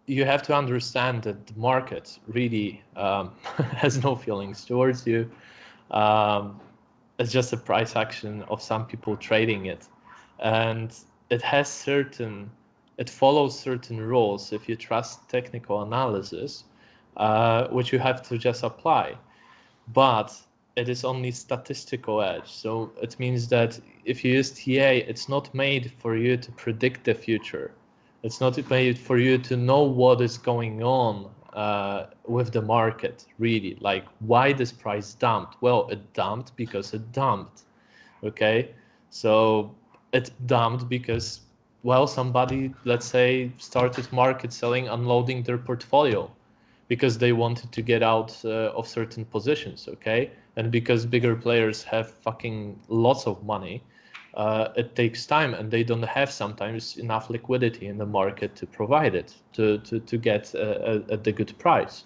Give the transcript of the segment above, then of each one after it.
you have to understand that the market really has no feelings towards you. It's just a price action of some people trading it, and it has certain, it follows certain rules if you trust technical analysis, which you have to just apply. But it is only statistical edge. So it means that if you use TA, it's not made for you to predict the future. It's not made for you to know what is going on with the market, really. Like, why this price dumped? Well, it dumped because it dumped, okay? So it dumped because, well, somebody, let's say, started market selling, unloading their portfolio because they wanted to get out of certain positions, okay? And because bigger players have fucking lots of money, it takes time, and they don't have sometimes enough liquidity in the market to provide it to get at the good price.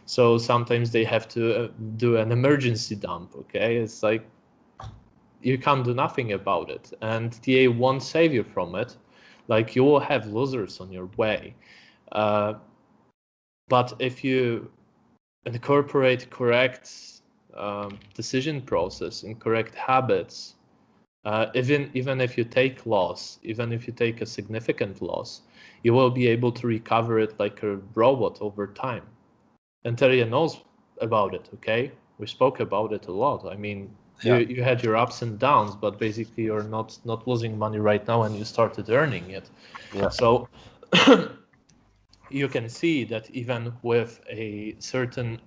So sometimes they have to do an emergency dump, okay? It's like you can't do nothing about it, and TA won't save you from it. Like, you will have losers on your way. But if you incorporate correct decision process and correct habits, even if you take loss, even if you take a significant loss, you will be able to recover it like a robot over time. And Terje knows about it, okay? We spoke about it a lot. I mean, you had your ups and downs, but basically you're not losing money right now, and you started earning it. Yeah. So you can see that even with a certain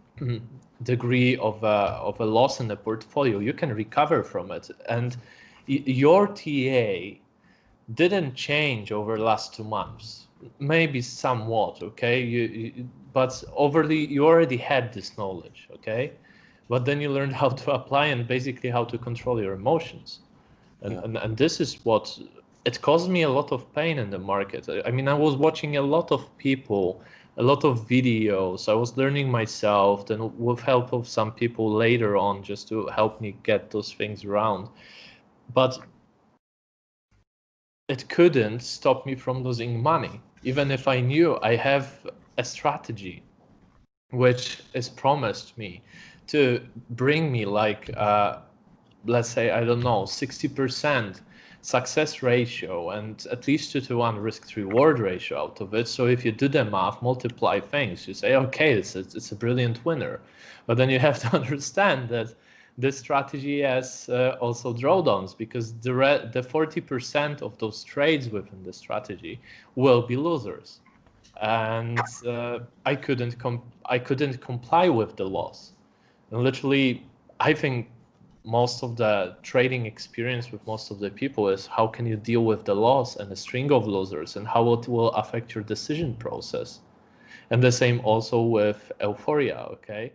degree of a loss in the portfolio, you can recover from it. And your TA didn't change over the last 2 months, maybe somewhat, okay? But overly, you already had this knowledge, okay? But then you learned how to apply and basically how to control your emotions. And this is what it caused me a lot of pain in the market. I mean, I was watching a lot of people, a lot of videos. I was learning myself, and with help of some people later on, just to help me get those things around. But it couldn't stop me from losing money, even if I knew I have a strategy which is promised me to bring me like let's say, I don't know, 60% success ratio and at least 2-to-1 risk to reward ratio out of it. So if you do the math, multiply things, you say, okay, it's a brilliant winner. But then you have to understand that this strategy has also drawdowns, because the 40% of those trades within the strategy will be losers. And I couldn't comply with the loss. And literally, I think most of the trading experience with most of the people is how can you deal with the loss and a string of losers, and how it will affect your decision process. And the same also with euphoria, okay?